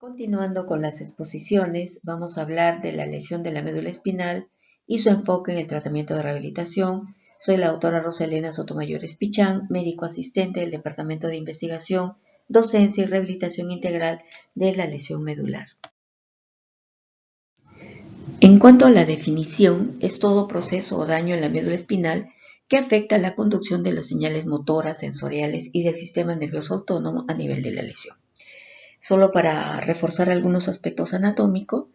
Continuando con las exposiciones, vamos a hablar de la lesión de la médula espinal y su enfoque en el tratamiento de rehabilitación. Soy la doctora Roselena Sotomayor Espichán, médico asistente del Departamento de Investigación, Docencia y Rehabilitación Integral de la lesión medular. En cuanto a la definición, es todo proceso o daño en la médula espinal que afecta la conducción de las señales motoras, sensoriales y del sistema nervioso autónomo a nivel de la lesión. Solo para reforzar algunos aspectos anatómicos,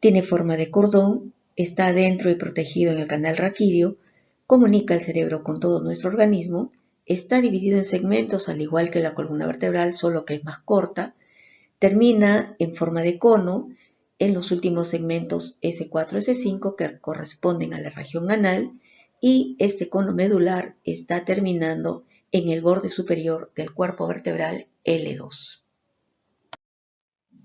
tiene forma de cordón, está adentro y protegido en el canal raquídeo, comunica el cerebro con todo nuestro organismo, está dividido en segmentos al igual que la columna vertebral, solo que es más corta, termina en forma de cono en los últimos segmentos S4, S5 que corresponden a la región anal, y este cono medular está terminando en el borde superior del cuerpo vertebral L2.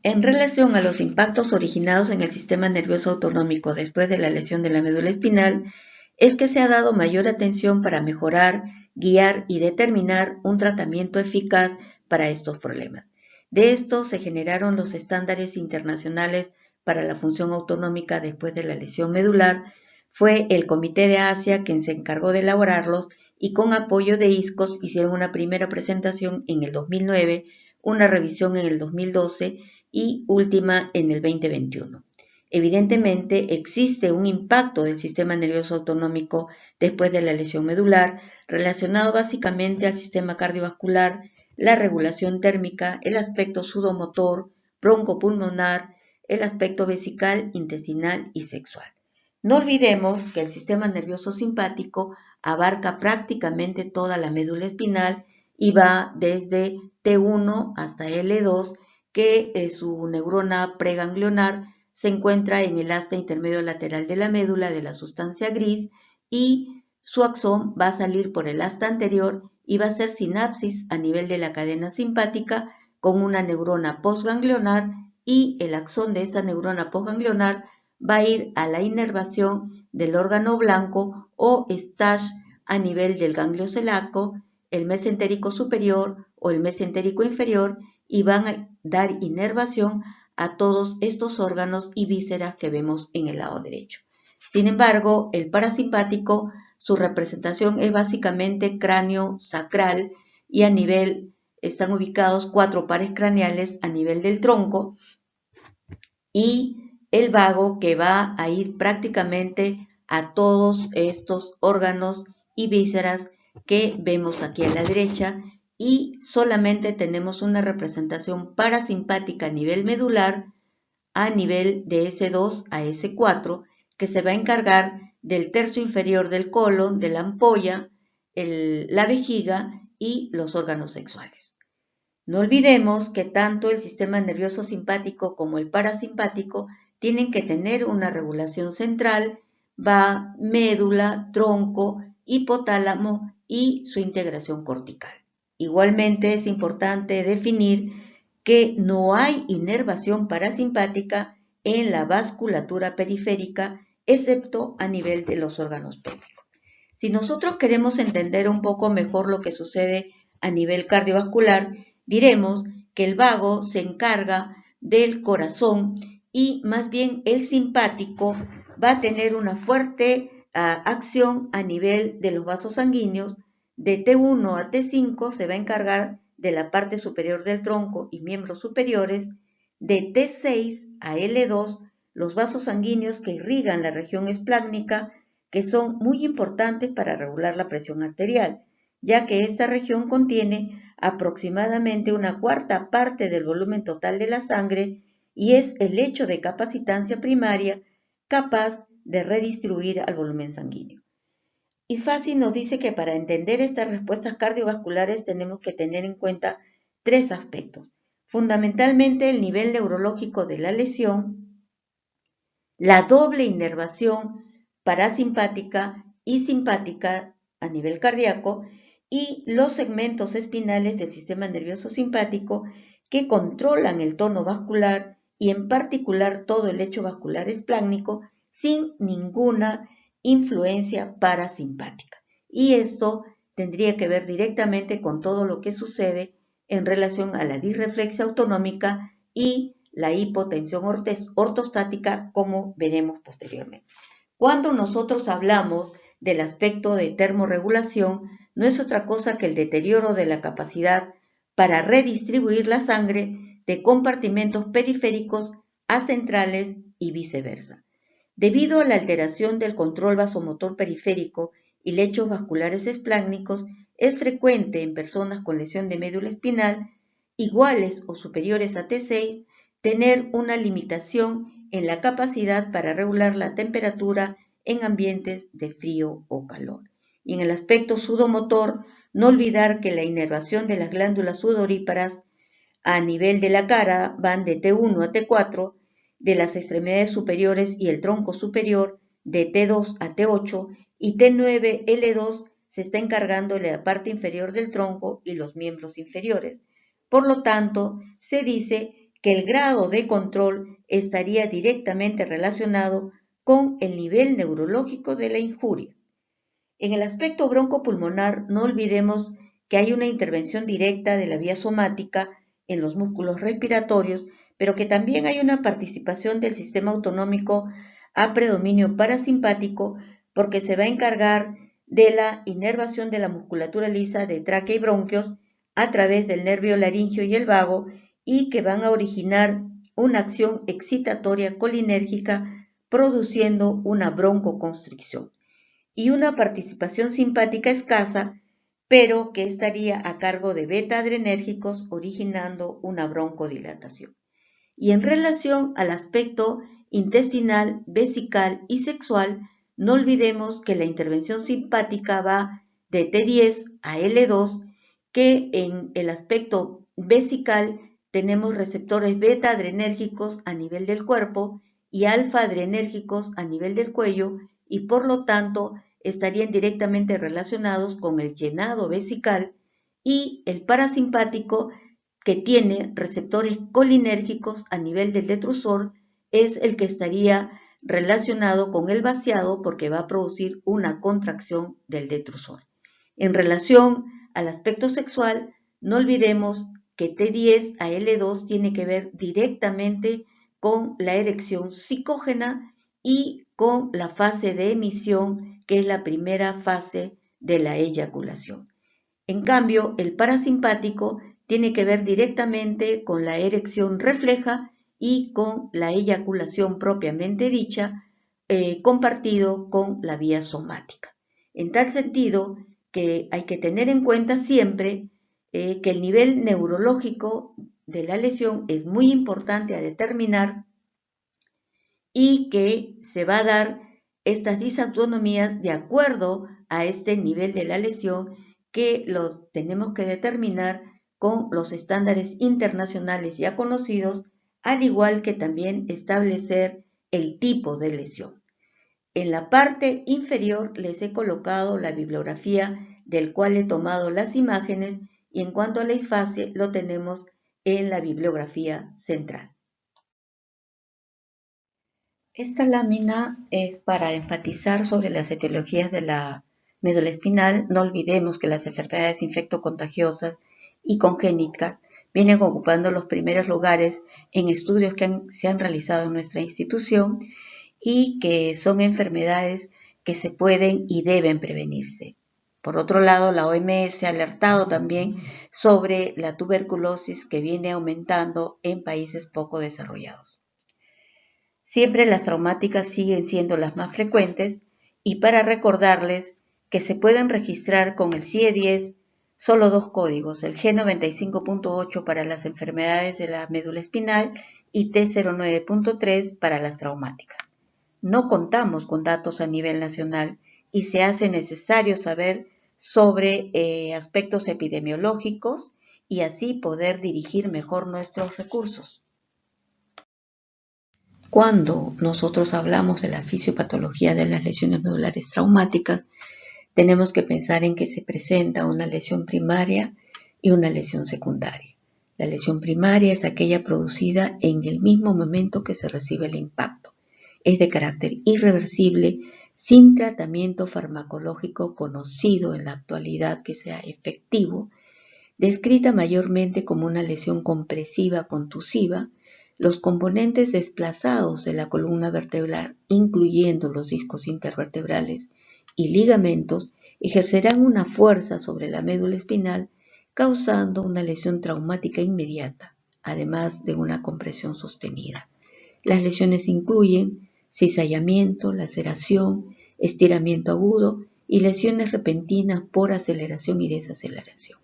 En relación a los impactos originados en el sistema nervioso autonómico después de la lesión de la médula espinal, es que se ha dado mayor atención para mejorar, guiar y determinar un tratamiento eficaz para estos problemas. De esto se generaron los estándares internacionales para la función autonómica después de la lesión medular. Fue el Comité de Asia quien se encargó de elaborarlos y con apoyo de ISCOS hicieron una primera presentación en el 2009, una revisión en el 2012 y última en el 2021. Evidentemente, existe un impacto del sistema nervioso autonómico después de la lesión medular, relacionado básicamente al sistema cardiovascular, la regulación térmica, el aspecto sudomotor, broncopulmonar, el aspecto vesical, intestinal y sexual. No olvidemos que el sistema nervioso simpático abarca prácticamente toda la médula espinal y va desde T1 hasta L2, que su neurona preganglionar se encuentra en el asta intermedio lateral de la médula de la sustancia gris, y su axón va a salir por el asta anterior y va a hacer sinapsis a nivel de la cadena simpática con una neurona postganglionar, y el axón de esta neurona postganglionar va a ir a la inervación del órgano blanco o STASH a nivel del ganglio celaco, el mesentérico superior o el mesentérico inferior, y van a dar inervación a todos estos órganos y vísceras que vemos en el lado derecho. Sin embargo, el parasimpático, su representación es básicamente cráneo sacral, y a nivel están ubicados 4 pares craneales a nivel del tronco, y el vago que va a ir prácticamente a todos estos órganos y vísceras que vemos aquí a la derecha, y solamente tenemos una representación parasimpática a nivel medular, a nivel de S2 a S4, que se va a encargar del tercio inferior del colon, de la ampolla, la vejiga y los órganos sexuales. No olvidemos que tanto el sistema nervioso simpático como el parasimpático tienen que tener una regulación central, va médula, tronco, hipotálamo y su integración cortical. Igualmente es importante definir que no hay inervación parasimpática en la vasculatura periférica, excepto a nivel de los órganos pélvicos. Si nosotros queremos entender un poco mejor lo que sucede a nivel cardiovascular, diremos que el vago se encarga del corazón, y más bien el simpático va a tener una fuerte acción a nivel de los vasos sanguíneos. De T1 a T5 se va a encargar de la parte superior del tronco y miembros superiores. De T6 a L2, los vasos sanguíneos que irrigan la región esplácnica, que son muy importantes para regular la presión arterial, ya que esta región contiene aproximadamente una cuarta parte del volumen total de la sangre y es el lecho de capacitancia primaria capaz de redistribuir al volumen sanguíneo. ISFASI nos dice que para entender estas respuestas cardiovasculares tenemos que tener en cuenta 3 aspectos. Fundamentalmente el nivel neurológico de la lesión, la doble inervación parasimpática y simpática a nivel cardíaco, y los segmentos espinales del sistema nervioso simpático que controlan el tono vascular y en particular todo el lecho vascular esplácnico sin ninguna influencia parasimpática. Y esto tendría que ver directamente con todo lo que sucede en relación a la disreflexia autonómica y la hipotensión ortostática, como veremos posteriormente. Cuando nosotros hablamos del aspecto de termorregulación, no es otra cosa que el deterioro de la capacidad para redistribuir la sangre de compartimentos periféricos a centrales y viceversa. Debido a la alteración del control vasomotor periférico y lechos vasculares espláncnicos, es frecuente en personas con lesión de médula espinal iguales o superiores a T6 tener una limitación en la capacidad para regular la temperatura en ambientes de frío o calor. Y en el aspecto sudomotor, no olvidar que la inervación de las glándulas sudoríparas a nivel de la cara van de T1 a T4, de las extremidades superiores y el tronco superior de T2 a T8 y T9L2 se está encargando de la parte inferior del tronco y los miembros inferiores. Por lo tanto, se dice que el grado de control estaría directamente relacionado con el nivel neurológico de la injuria. En el aspecto broncopulmonar, no olvidemos que hay una intervención directa de la vía somática en los músculos respiratorios, pero que también hay una participación del sistema autonómico a predominio parasimpático, porque se va a encargar de la inervación de la musculatura lisa de tráquea y bronquios a través del nervio laringio y el vago, y que van a originar una acción excitatoria colinérgica produciendo una broncoconstricción, y una participación simpática escasa, pero que estaría a cargo de beta-adrenérgicos originando una broncodilatación. Y en relación al aspecto intestinal, vesical y sexual, no olvidemos que la intervención simpática va de T10 a L2, que en el aspecto vesical tenemos receptores beta-adrenérgicos a nivel del cuerpo y alfa-adrenérgicos a nivel del cuello, y por lo tanto estarían directamente relacionados con el llenado vesical, y el parasimpático, que tiene receptores colinérgicos a nivel del detrusor, es el que estaría relacionado con el vaciado porque va a producir una contracción del detrusor. En relación al aspecto sexual, no olvidemos que T10 a L2 tiene que ver directamente con la erección psicógena y con la fase de emisión, que es la primera fase de la eyaculación. En cambio, el parasimpático tiene que ver directamente con la erección refleja y con la eyaculación propiamente dicha, compartido con la vía somática. En tal sentido que hay que tener en cuenta siempre que el nivel neurológico de la lesión es muy importante a determinar, y que se va a dar estas disautonomías de acuerdo a este nivel de la lesión, que lo tenemos que determinar con los estándares internacionales ya conocidos, al igual que también establecer el tipo de lesión. En la parte inferior les he colocado la bibliografía del cual he tomado las imágenes, y en cuanto a la disfasia lo tenemos en la bibliografía central. Esta lámina es para enfatizar sobre las etiologías de la médula espinal. No olvidemos que las enfermedades infectocontagiosas y congénitas vienen ocupando los primeros lugares en estudios que se han realizado en nuestra institución, y que son enfermedades que se pueden y deben prevenirse. Por otro lado, la OMS ha alertado también sobre la tuberculosis, que viene aumentando en países poco desarrollados. Siempre las traumáticas siguen siendo las más frecuentes, y para recordarles que se pueden registrar con el CIE-10 solo dos códigos, el G95.8 para las enfermedades de la médula espinal y T09.3 para las traumáticas. No contamos con datos a nivel nacional y se hace necesario saber sobre aspectos epidemiológicos y así poder dirigir mejor nuestros recursos. Cuando nosotros hablamos de la fisiopatología de las lesiones medulares traumáticas, tenemos que pensar en que se presenta una lesión primaria y una lesión secundaria. La lesión primaria es aquella producida en el mismo momento que se recibe el impacto. Es de carácter irreversible, sin tratamiento farmacológico conocido en la actualidad que sea efectivo, descrita mayormente como una lesión compresiva contusiva, Los componentes desplazados de la columna vertebral, incluyendo los discos intervertebrales y ligamentos, ejercerán una fuerza sobre la médula espinal, causando una lesión traumática inmediata, además de una compresión sostenida. Las lesiones incluyen cizallamiento, laceración, estiramiento agudo y lesiones repentinas por aceleración y desaceleración.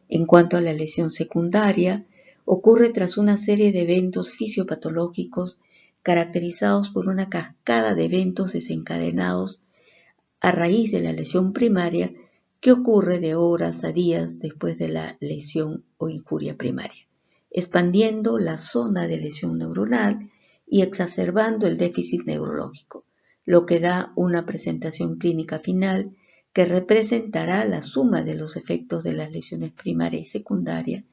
En cuanto a la lesión secundaria, ocurre tras una serie de eventos fisiopatológicos caracterizados por una cascada de eventos desencadenados a raíz de la lesión primaria que ocurre de horas a días después de la lesión o injuria primaria, expandiendo la zona de lesión neuronal y exacerbando el déficit neurológico, lo que da una presentación clínica final que representará la suma de los efectos de las lesiones primaria y secundaria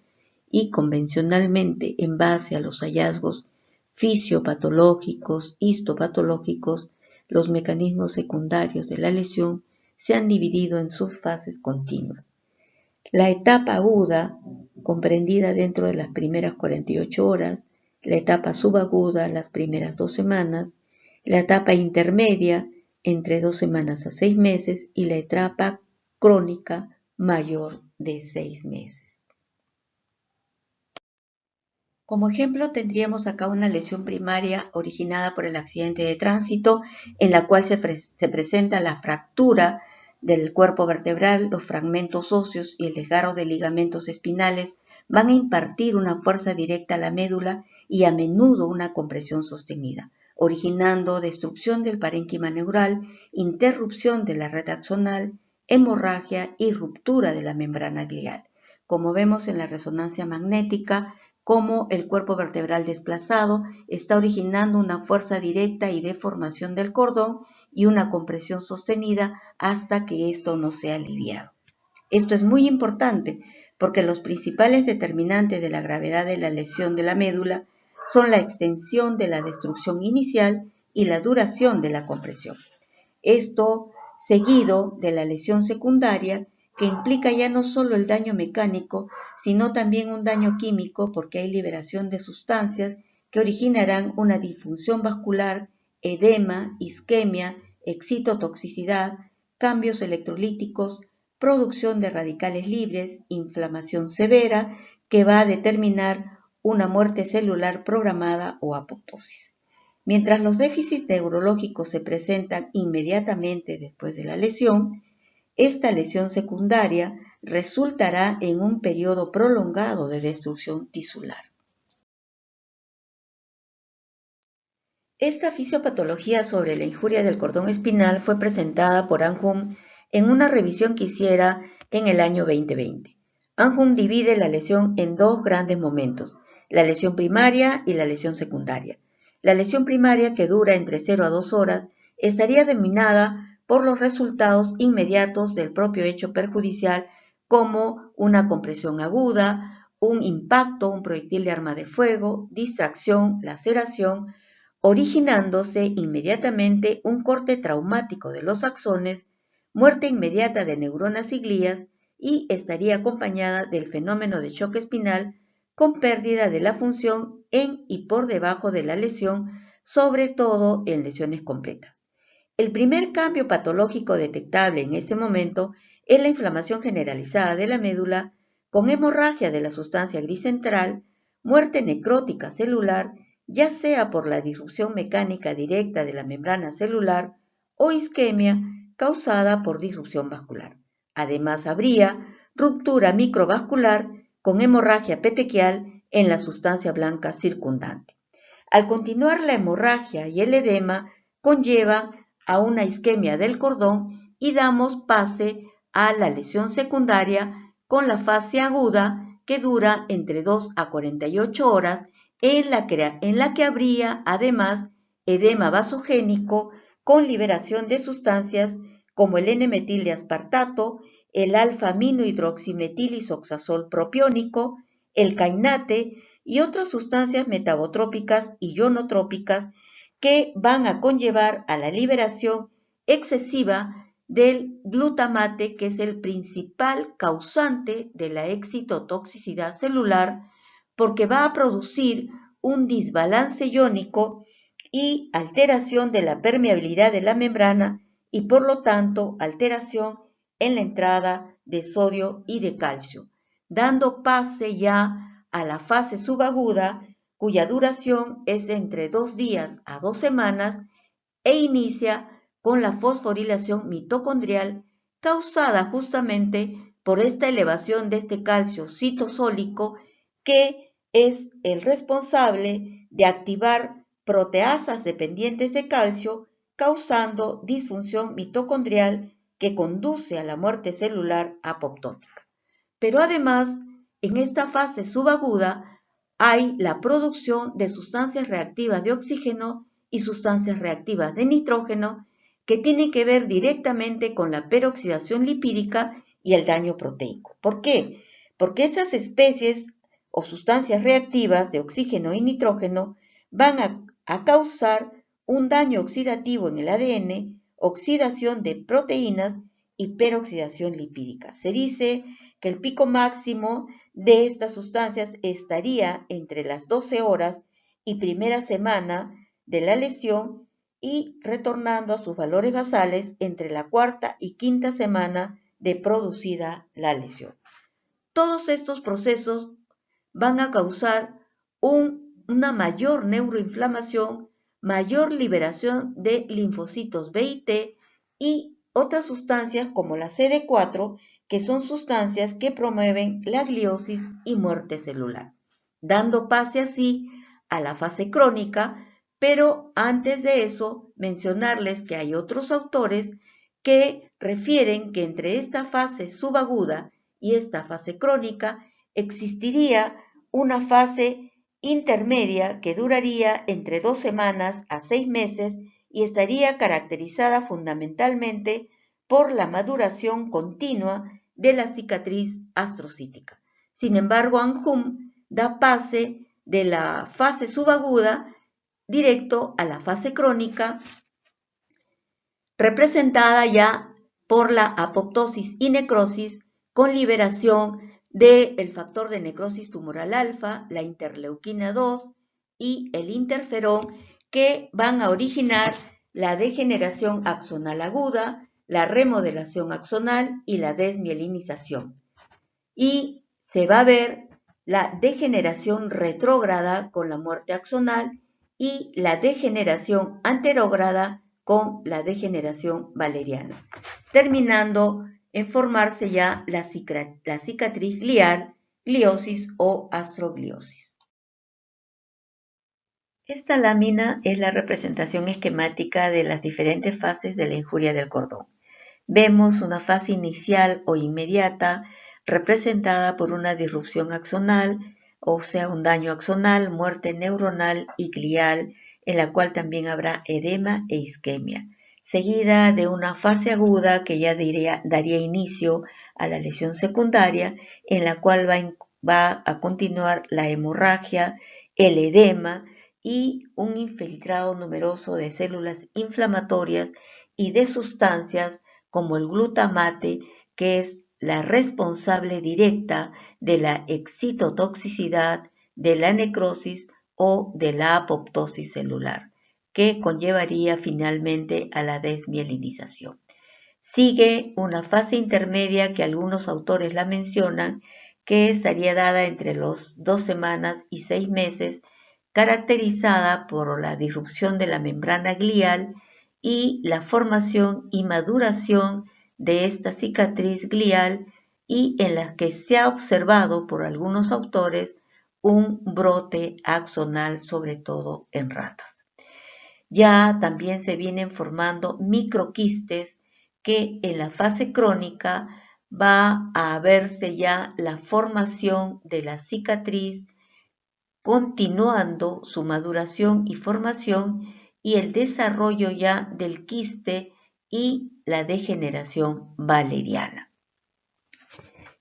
y convencionalmente en base a los hallazgos fisiopatológicos, histopatológicos, los mecanismos secundarios de la lesión se han dividido en subfases continuas. La etapa aguda, comprendida dentro de las primeras 48 horas, la etapa subaguda, las primeras 2 semanas, la etapa intermedia, entre 2 semanas a 6 meses, y la etapa crónica mayor de 6 meses. Como ejemplo, tendríamos acá una lesión primaria originada por el accidente de tránsito, en la cual se presenta la fractura del cuerpo vertebral, los fragmentos óseos y el desgarro de ligamentos espinales van a impartir una fuerza directa a la médula y a menudo una compresión sostenida, originando destrucción del parénquima neural, interrupción de la red axonal, hemorragia y ruptura de la membrana glial. Como vemos en la resonancia magnética, cómo el cuerpo vertebral desplazado está originando una fuerza directa y deformación del cordón y una compresión sostenida hasta que esto no sea aliviado. Esto es muy importante porque los principales determinantes de la gravedad de la lesión de la médula son la extensión de la destrucción inicial y la duración de la compresión. Esto seguido de la lesión secundaria, que implica ya no solo el daño mecánico, sino también un daño químico porque hay liberación de sustancias que originarán una disfunción vascular, edema, isquemia, excitotoxicidad, cambios electrolíticos, producción de radicales libres, inflamación severa que va a determinar una muerte celular programada o apoptosis. Mientras los déficits neurológicos se presentan inmediatamente después de la lesión, esta lesión secundaria resultará en un periodo prolongado de destrucción tisular. Esta fisiopatología sobre la injuria del cordón espinal fue presentada por Anhum en una revisión que hiciera en el año 2020. Anhum divide la lesión en dos grandes momentos, la lesión primaria y la lesión secundaria. La lesión primaria, que dura entre 0 a 2 horas, estaría dominada por los resultados inmediatos del propio hecho perjudicial, como una compresión aguda, un impacto, un proyectil de arma de fuego, distracción, laceración, originándose inmediatamente un corte traumático de los axones, muerte inmediata de neuronas y glías, y estaría acompañada del fenómeno de choque espinal con pérdida de la función en y por debajo de la lesión, sobre todo en lesiones completas. El primer cambio patológico detectable en este momento es la inflamación generalizada de la médula, con hemorragia de la sustancia gris central, muerte necrótica celular, ya sea por la disrupción mecánica directa de la membrana celular o isquemia causada por disrupción vascular. Además, habría ruptura microvascular con hemorragia petequial en la sustancia blanca circundante. Al continuar la hemorragia y el edema conllevan a una isquemia del cordón y damos pase a la lesión secundaria con la fase aguda que dura entre 2 a 48 horas en la que habría además edema vasogénico con liberación de sustancias como el N-metil de aspartato, el alfa-aminohidroximetilisoxazol propiónico, el cainate y otras sustancias metabotrópicas y ionotrópicas que van a conllevar a la liberación excesiva del glutamate, que es el principal causante de la excitotoxicidad celular, porque va a producir un desbalance iónico y alteración de la permeabilidad de la membrana y por lo tanto alteración en la entrada de sodio y de calcio, dando pase ya a la fase subaguda, cuya duración es de entre 2 días a 2 semanas e inicia con la fosforilación mitocondrial causada justamente por esta elevación de este calcio citosólico que es el responsable de activar proteasas dependientes de calcio, causando disfunción mitocondrial que conduce a la muerte celular apoptótica. Pero además, en esta fase subaguda hay la producción de sustancias reactivas de oxígeno y sustancias reactivas de nitrógeno que tienen que ver directamente con la peroxidación lipídica y el daño proteico. ¿Por qué? Porque esas especies o sustancias reactivas de oxígeno y nitrógeno van a causar un daño oxidativo en el ADN, oxidación de proteínas y peroxidación lipídica. Se dice que el pico máximo de estas sustancias estaría entre las 12 horas y primera semana de la lesión y retornando a sus valores basales entre la cuarta y quinta semana de producida la lesión. Todos estos procesos van a causar una mayor neuroinflamación, mayor liberación de linfocitos B y T y otras sustancias como la CD4, que son sustancias que promueven la gliosis y muerte celular, dando pase así a la fase crónica, pero antes de eso mencionarles que hay otros autores que refieren que entre esta fase subaguda y esta fase crónica existiría una fase intermedia que duraría entre 2 semanas a 6 meses y estaría caracterizada fundamentalmente por la maduración continua de la cicatriz astrocítica. Sin embargo, Anjum da pase de la fase subaguda directo a la fase crónica, representada ya por la apoptosis y necrosis con liberación del factor de necrosis tumoral alfa, la interleuquina 2 y el interferón, que van a originar la degeneración axonal aguda, la remodelación axonal y la desmielinización. Y se va a ver la degeneración retrógrada con la muerte axonal y la degeneración anterógrada con la degeneración valeriana, terminando en formarse ya la cicatriz glial, gliosis o astrogliosis. Esta lámina es la representación esquemática de las diferentes fases de la injuria del cordón. Vemos una fase inicial o inmediata representada por una disrupción axonal, o sea, un daño axonal, muerte neuronal y glial, en la cual también habrá edema e isquemia, seguida de una fase aguda que ya daría inicio a la lesión secundaria, en la cual va a continuar la hemorragia, el edema y un infiltrado numeroso de células inflamatorias y de sustancias como el glutamate, que es la responsable directa de la excitotoxicidad, de la necrosis o de la apoptosis celular, que conllevaría finalmente a la desmielinización. Sigue una fase intermedia que algunos autores la mencionan, que estaría dada entre los 2 semanas y 6 meses, caracterizada por la disrupción de la membrana glial y la formación y maduración de esta cicatriz glial, y en la que se ha observado por algunos autores un brote axonal, sobre todo en ratas. Ya también se vienen formando microquistes que en la fase crónica va a verse ya la formación de la cicatriz, continuando su maduración y formación y el desarrollo ya del quiste y la degeneración valeriana.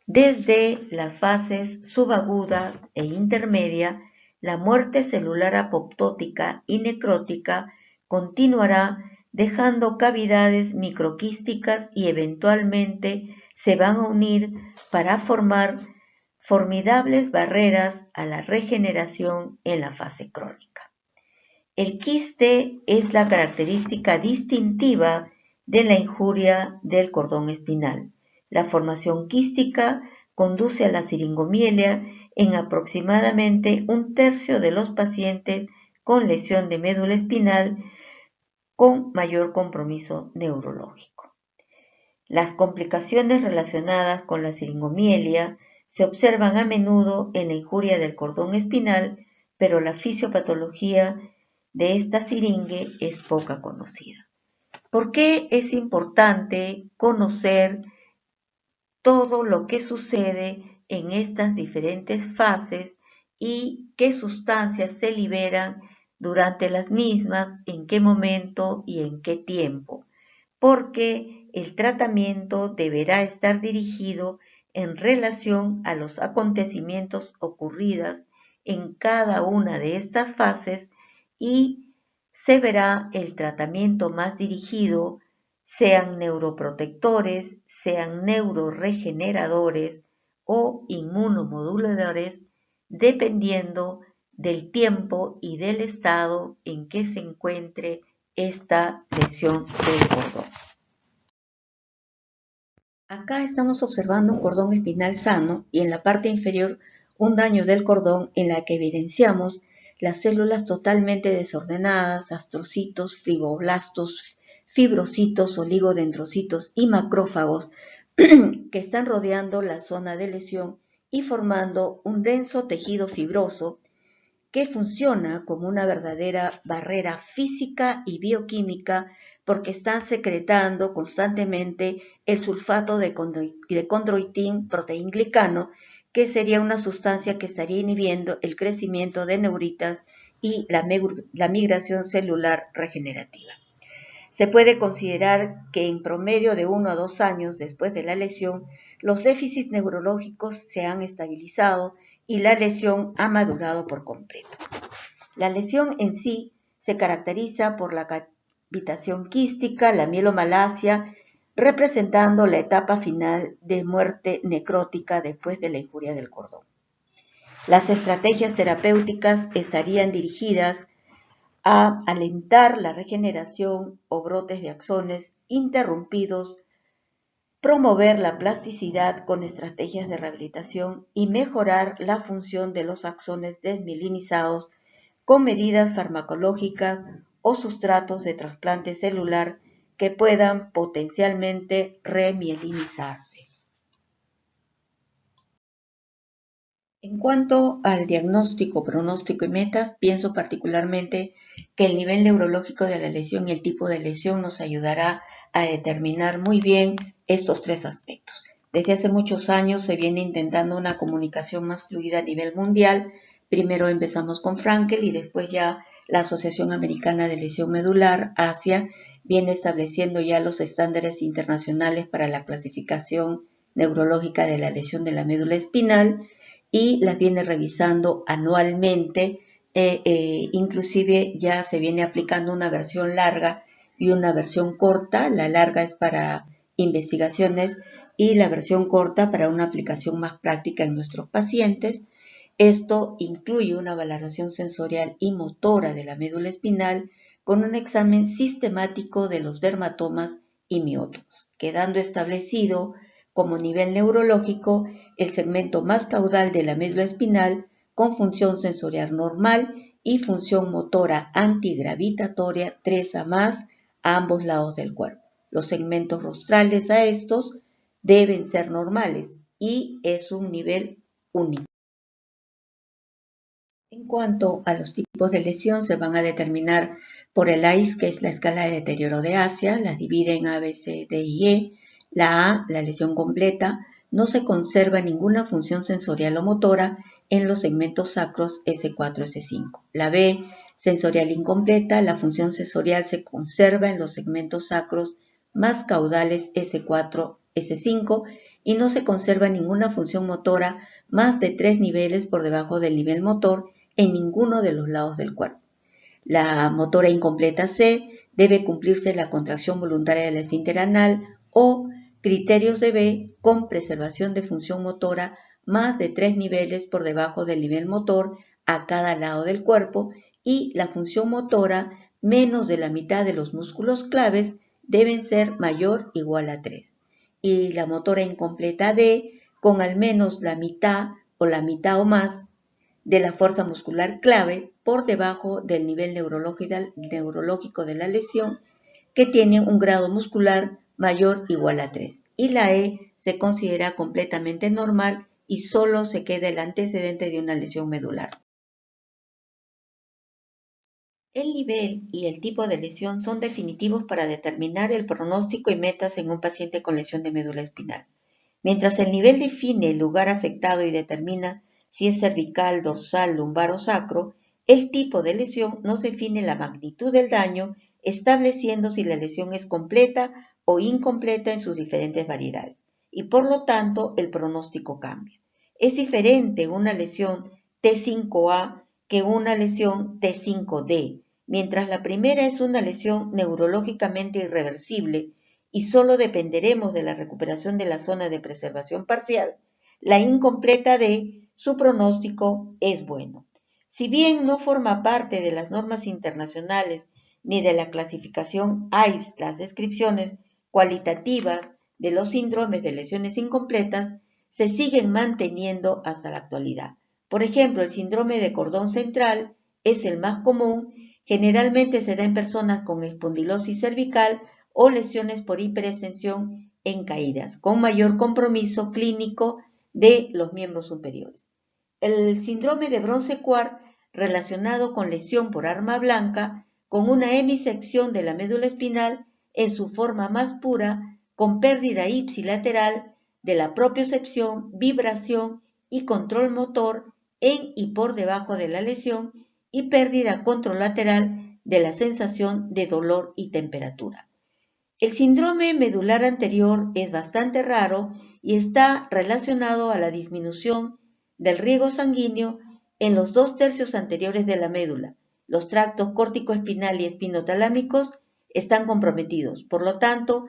Desde las fases subaguda e intermedia, la muerte celular apoptótica y necrótica continuará dejando cavidades microquísticas y eventualmente se van a unir para formar formidables barreras a la regeneración en la fase crónica. El quiste es la característica distintiva de la injuria del cordón espinal. La formación quística conduce a la siringomielia en aproximadamente 1/3 de los pacientes con lesión de médula espinal con mayor compromiso neurológico. Las complicaciones relacionadas con la siringomielia se observan a menudo en la injuria del cordón espinal, pero la fisiopatología de esta siringe es poca conocida. ¿Por qué es importante conocer todo lo que sucede en estas diferentes fases y qué sustancias se liberan durante las mismas, en qué momento y en qué tiempo? Porque el tratamiento deberá estar dirigido en relación a los acontecimientos ocurridos en cada una de estas fases y se verá el tratamiento más dirigido, sean neuroprotectores, sean neuroregeneradores o inmunomoduladores, dependiendo del tiempo y del estado en que se encuentre esta lesión del cordón. Acá estamos observando un cordón espinal sano y en la parte inferior un daño del cordón en la que evidenciamos las células totalmente desordenadas, astrocitos, fibroblastos, fibrocitos, oligodendrocitos y macrófagos que están rodeando la zona de lesión y formando un denso tejido fibroso que funciona como una verdadera barrera física y bioquímica porque están secretando constantemente el sulfato de condroitín proteinglicano, que sería una sustancia que estaría inhibiendo el crecimiento de neuritas y la migración celular regenerativa. Se puede considerar que en promedio de 1 a 2 años después de la lesión, los déficits neurológicos se han estabilizado y la lesión ha madurado por completo. La lesión en sí se caracteriza por la cavitación quística, la mielomalacia, representando la etapa final de muerte necrótica después de la injuria del cordón. Las estrategias terapéuticas estarían dirigidas a alentar la regeneración o brotes de axones interrumpidos, promover la plasticidad con estrategias de rehabilitación y mejorar la función de los axones desmielinizados con medidas farmacológicas o sustratos de trasplante celular que puedan potencialmente remielinizarse. En cuanto al diagnóstico, pronóstico y metas, pienso particularmente que el nivel neurológico de la lesión y el tipo de lesión nos ayudará a determinar muy bien estos 3 aspectos. Desde hace muchos años se viene intentando una comunicación más fluida a nivel mundial. Primero empezamos con Frankel y después ya la Asociación Americana de Lesión Medular, ASIA, viene estableciendo ya los estándares internacionales para la clasificación neurológica de la lesión de la médula espinal y las viene revisando anualmente, inclusive ya se viene aplicando una versión larga y una versión corta. La larga es para investigaciones y la versión corta para una aplicación más práctica en nuestros pacientes. Esto incluye una valoración sensorial y motora de la médula espinal con un examen sistemático de los dermatomas y miotomos, quedando establecido como nivel neurológico el segmento más caudal de la médula espinal con función sensorial normal y función motora antigravitatoria 3 a más a ambos lados del cuerpo. Los segmentos rostrales a estos deben ser normales y es un nivel único. En cuanto a los tipos de lesión, se van a determinar por el AIS, que es la escala de deterioro de Asia, las divide en A, B, C, D y E. La A, la lesión completa, no se conserva ninguna función sensorial o motora en los segmentos sacros S4, S5. La B, sensorial incompleta, la función sensorial se conserva en los segmentos sacros más caudales S4, S5 y no se conserva ninguna función motora más de 3 niveles por debajo del nivel motor en ninguno de los lados del cuerpo. La motora incompleta C debe cumplirse la contracción voluntaria del esfínter anal o criterios de B con preservación de función motora más de 3 niveles por debajo del nivel motor a cada lado del cuerpo y la función motora menos de la mitad de los músculos claves deben ser mayor o igual a 3. Y la motora incompleta D con al menos la mitad o más de la fuerza muscular clave por debajo del nivel neurológico de la lesión que tiene un grado muscular mayor o igual a 3. Y la E se considera completamente normal y solo se queda el antecedente de una lesión medular. El nivel y el tipo de lesión son definitivos para determinar el pronóstico y metas en un paciente con lesión de médula espinal. Mientras el nivel define el lugar afectado y determina si es cervical, dorsal, lumbar o sacro, el tipo de lesión nos define la magnitud del daño, estableciendo si la lesión es completa o incompleta en sus diferentes variedades, y por lo tanto el pronóstico cambia. Es diferente una lesión T5A que una lesión T5D, mientras la primera es una lesión neurológicamente irreversible y solo dependeremos de la recuperación de la zona de preservación parcial, la incompleta D, su pronóstico es bueno. Si bien no forma parte de las normas internacionales ni de la clasificación AIS, las descripciones cualitativas de los síndromes de lesiones incompletas se siguen manteniendo hasta la actualidad. Por ejemplo, el síndrome de cordón central es el más común, generalmente se da en personas con espondilosis cervical o lesiones por hiperextensión en caídas, con mayor compromiso clínico de los miembros superiores. El síndrome de Bronce-Quart, relacionado con lesión por arma blanca, con una hemisección de la médula espinal en su forma más pura, con pérdida ipsilateral de la propiocepción, vibración y control motor en y por debajo de la lesión y pérdida contralateral de la sensación de dolor y temperatura. El síndrome medular anterior es bastante raro y está relacionado a la disminución del riego sanguíneo en los 2/3 anteriores de la médula. Los tractos córtico-espinal y espinotalámicos están comprometidos. Por lo tanto,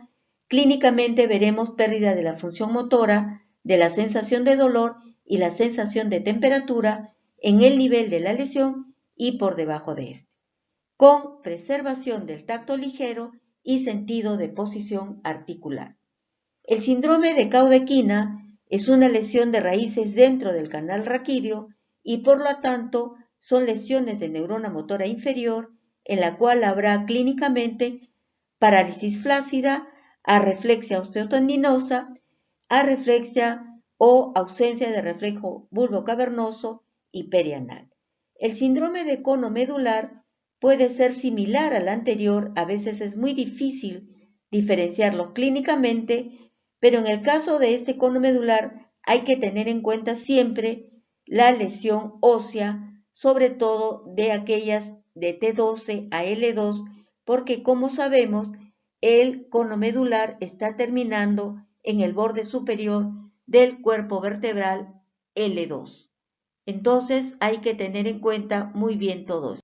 clínicamente veremos pérdida de la función motora, de la sensación de dolor y la sensación de temperatura en el nivel de la lesión y por debajo de este, con preservación del tacto ligero y sentido de posición articular. El síndrome de Caudequina es una lesión de raíces dentro del canal raquídeo y por lo tanto son lesiones de neurona motora inferior en la cual habrá clínicamente parálisis flácida, arreflexia osteotendinosa, arreflexia o ausencia de reflejo bulbocavernoso y perianal. El síndrome de cono medular puede ser similar al anterior, a veces es muy difícil diferenciarlos clínicamente, pero en el caso de este cono medular hay que tener en cuenta siempre la lesión ósea, sobre todo de aquellas de T12 a L2, porque como sabemos, el cono medular está terminando en el borde superior del cuerpo vertebral L2. Entonces hay que tener en cuenta muy bien todo esto.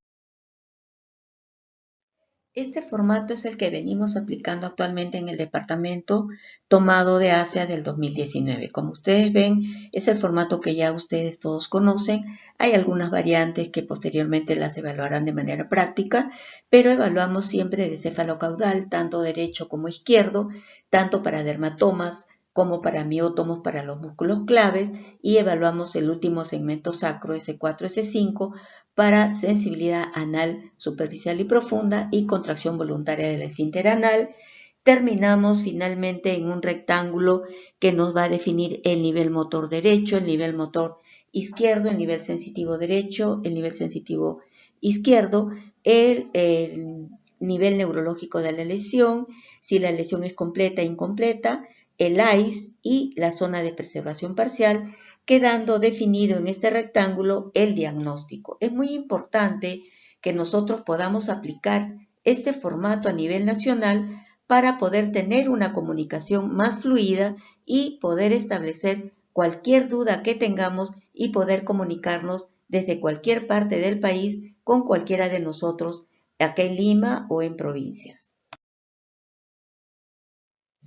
Este formato es el que venimos aplicando actualmente en el departamento, tomado de ASEA del 2019. Como ustedes ven, es el formato que ya ustedes todos conocen. Hay algunas variantes que posteriormente las evaluarán de manera práctica, pero evaluamos siempre de cefalocaudal, tanto derecho como izquierdo, tanto para dermatomas como para miótomos para los músculos claves, y evaluamos el último segmento sacro S4, S5, para sensibilidad anal superficial y profunda y contracción voluntaria del esfínter anal. Terminamos finalmente en un rectángulo que nos va a definir el nivel motor derecho, el nivel motor izquierdo, el nivel sensitivo derecho, el nivel sensitivo izquierdo, el nivel neurológico de la lesión, si la lesión es completa e incompleta, el AIS y la zona de preservación parcial, quedando definido en este rectángulo el diagnóstico. Es muy importante que nosotros podamos aplicar este formato a nivel nacional para poder tener una comunicación más fluida y poder establecer cualquier duda que tengamos y poder comunicarnos desde cualquier parte del país con cualquiera de nosotros, acá en Lima o en provincias.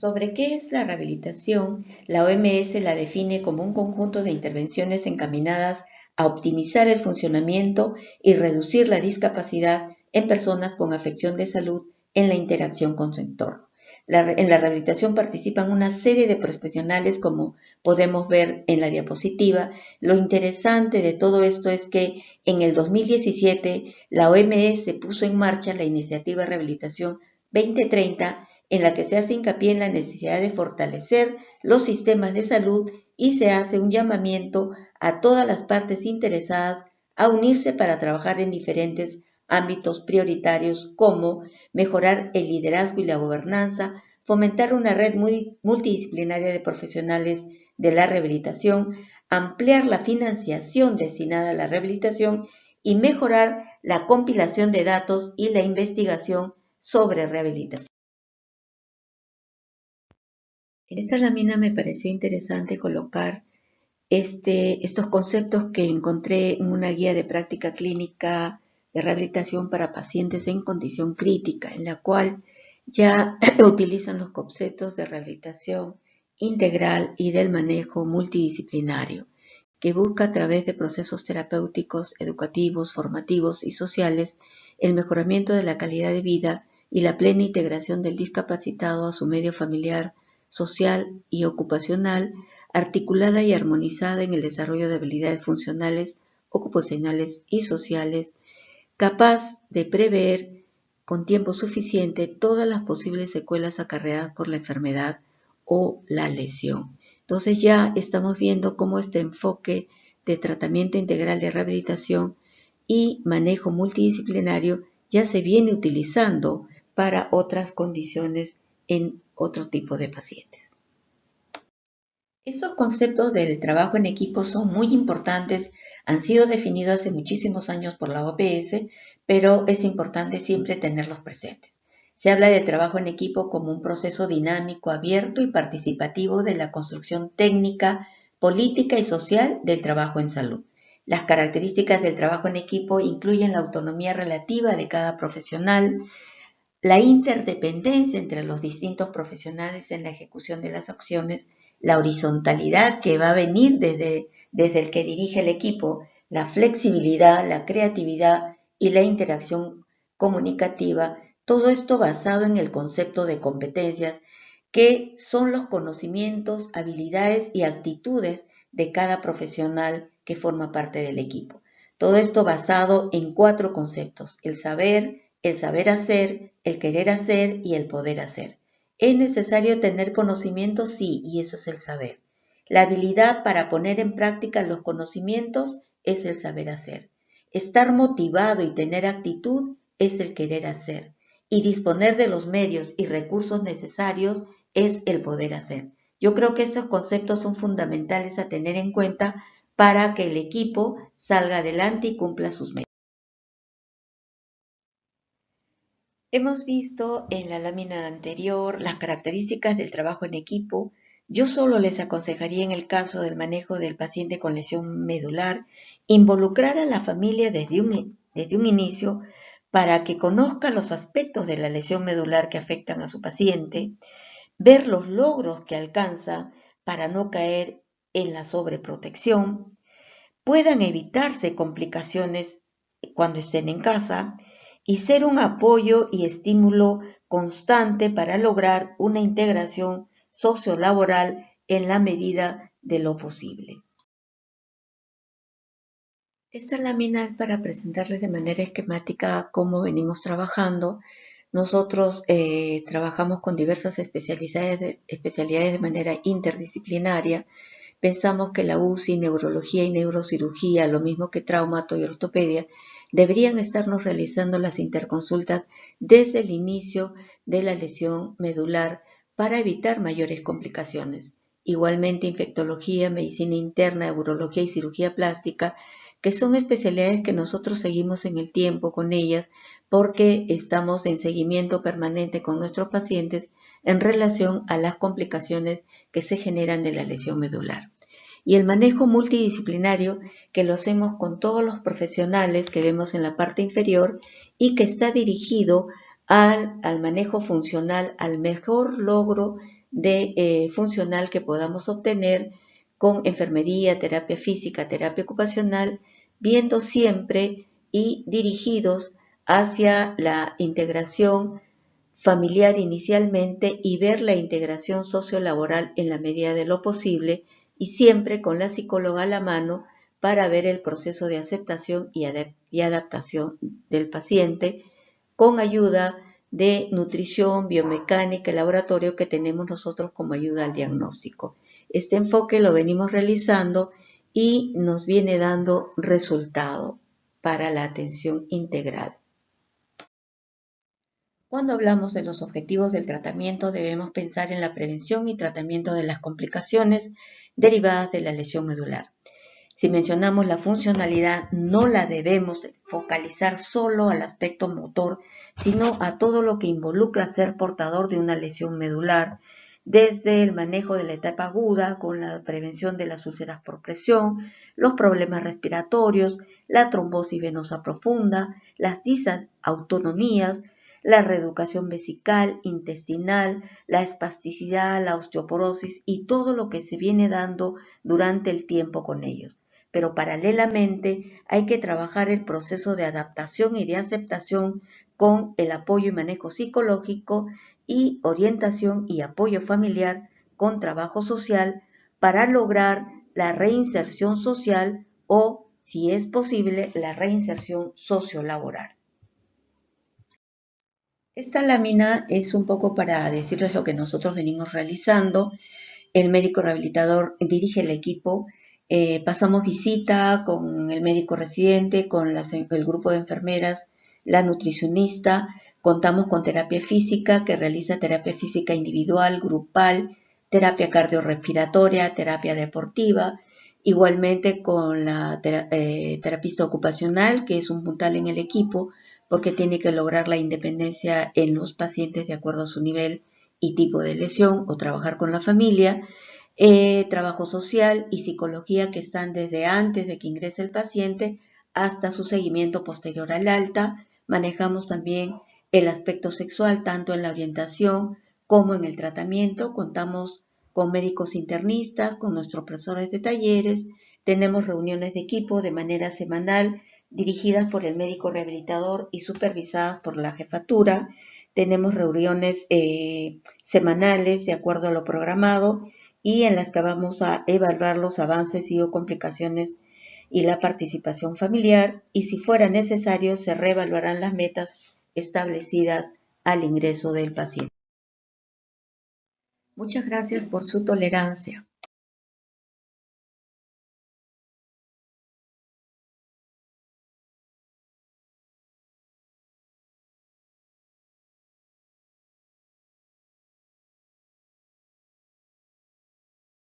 Sobre qué es la rehabilitación, la OMS la define como un conjunto de intervenciones encaminadas a optimizar el funcionamiento y reducir la discapacidad en personas con afección de salud en la interacción con su entorno. En la rehabilitación participan una serie de profesionales, como podemos ver en la diapositiva. Lo interesante de todo esto es que en el 2017 la OMS puso en marcha la iniciativa Rehabilitación 2030, en la que se hace hincapié en la necesidad de fortalecer los sistemas de salud y se hace un llamamiento a todas las partes interesadas a unirse para trabajar en diferentes ámbitos prioritarios, como mejorar el liderazgo y la gobernanza, fomentar una red multidisciplinaria de profesionales de la rehabilitación, ampliar la financiación destinada a la rehabilitación y mejorar la compilación de datos y la investigación sobre rehabilitación. En esta lámina me pareció interesante colocar estos conceptos que encontré en una guía de práctica clínica de rehabilitación para pacientes en condición crítica, en la cual ya utilizan los conceptos de rehabilitación integral y del manejo multidisciplinario, que busca a través de procesos terapéuticos, educativos, formativos y sociales el mejoramiento de la calidad de vida y la plena integración del discapacitado a su medio familiar, social y ocupacional, articulada y armonizada en el desarrollo de habilidades funcionales, ocupacionales y sociales, capaz de prever con tiempo suficiente todas las posibles secuelas acarreadas por la enfermedad o la lesión. Entonces ya estamos viendo cómo este enfoque de tratamiento integral de rehabilitación y manejo multidisciplinario ya se viene utilizando para otras condiciones en otro tipo de pacientes. Estos conceptos del trabajo en equipo son muy importantes, han sido definidos hace muchísimos años por la OPS, pero es importante siempre tenerlos presentes. Se habla del trabajo en equipo como un proceso dinámico, abierto y participativo de la construcción técnica, política y social del trabajo en salud. Las características del trabajo en equipo incluyen la autonomía relativa de cada profesional, la interdependencia entre los distintos profesionales en la ejecución de las acciones, la horizontalidad que va a venir desde el que dirige el equipo, la flexibilidad, la creatividad y la interacción comunicativa, todo esto basado en el concepto de competencias, que son los conocimientos, habilidades y actitudes de cada profesional que forma parte del equipo. Todo esto basado en 4 conceptos: el saber hacer, el querer hacer y el poder hacer. ¿Es necesario tener conocimiento? Sí, y eso es el saber. La habilidad para poner en práctica los conocimientos es el saber hacer. Estar motivado y tener actitud es el querer hacer. Y disponer de los medios y recursos necesarios es el poder hacer. Yo creo que esos conceptos son fundamentales a tener en cuenta para que el equipo salga adelante y cumpla sus metas. Hemos visto en la lámina anterior las características del trabajo en equipo. Yo solo les aconsejaría, en el caso del manejo del paciente con lesión medular, involucrar a la familia desde un inicio para que conozca los aspectos de la lesión medular que afectan a su paciente, ver los logros que alcanza para no caer en la sobreprotección, puedan evitarse complicaciones cuando estén en casa y ser un apoyo y estímulo constante para lograr una integración sociolaboral en la medida de lo posible. Esta lámina es para presentarles de manera esquemática cómo venimos trabajando. Nosotros trabajamos con diversas especialidades de manera interdisciplinaria. Pensamos que la UCI, neurología y neurocirugía, lo mismo que traumato y ortopedia, deberían estarnos realizando las interconsultas desde el inicio de la lesión medular para evitar mayores complicaciones. Igualmente, infectología, medicina interna, urología y cirugía plástica, que son especialidades que nosotros seguimos en el tiempo con ellas porque estamos en seguimiento permanente con nuestros pacientes en relación a las complicaciones que se generan de la lesión medular. Y el manejo multidisciplinario, que lo hacemos con todos los profesionales que vemos en la parte inferior y que está dirigido al manejo funcional, al mejor logro funcional que podamos obtener con enfermería, terapia física, terapia ocupacional, viendo siempre y dirigidos hacia la integración familiar inicialmente y ver la integración sociolaboral en la medida de lo posible y siempre con la psicóloga a la mano para ver el proceso de aceptación y adaptación del paciente con ayuda de nutrición, biomecánica y laboratorio que tenemos nosotros como ayuda al diagnóstico. Este enfoque lo venimos realizando y nos viene dando resultado para la atención integral. Cuando hablamos de los objetivos del tratamiento, debemos pensar en la prevención y tratamiento de las complicaciones derivadas de la lesión medular. Si mencionamos la funcionalidad, no la debemos focalizar solo al aspecto motor, sino a todo lo que involucra ser portador de una lesión medular, desde el manejo de la etapa aguda con la prevención de las úlceras por presión, los problemas respiratorios, la trombosis venosa profunda, las disautonomías, la reeducación vesical, intestinal, la espasticidad, la osteoporosis y todo lo que se viene dando durante el tiempo con ellos. Pero paralelamente hay que trabajar el proceso de adaptación y de aceptación con el apoyo y manejo psicológico y orientación y apoyo familiar con trabajo social para lograr la reinserción social o, si es posible, la reinserción sociolaboral. Esta lámina es un poco para decirles lo que nosotros venimos realizando. El médico rehabilitador dirige el equipo, pasamos visita con el médico residente, con el grupo de enfermeras, la nutricionista, contamos con terapia física que realiza terapia física individual, grupal, terapia cardiorrespiratoria, terapia deportiva, igualmente con la terapista ocupacional, que es un puntal en el equipo, porque tiene que lograr la independencia en los pacientes de acuerdo a su nivel y tipo de lesión o trabajar con la familia, trabajo social y psicología que están desde antes de que ingrese el paciente hasta su seguimiento posterior al alta. Manejamos también el aspecto sexual tanto en la orientación como en el tratamiento. Contamos con médicos internistas, con nuestros profesores de talleres, tenemos reuniones de equipo de manera semanal dirigidas por el médico rehabilitador y supervisadas por la jefatura. Tenemos reuniones semanales de acuerdo a lo programado y en las que vamos a evaluar los avances y o complicaciones y la participación familiar, y si fuera necesario se reevaluarán las metas establecidas al ingreso del paciente. Muchas gracias por su tolerancia.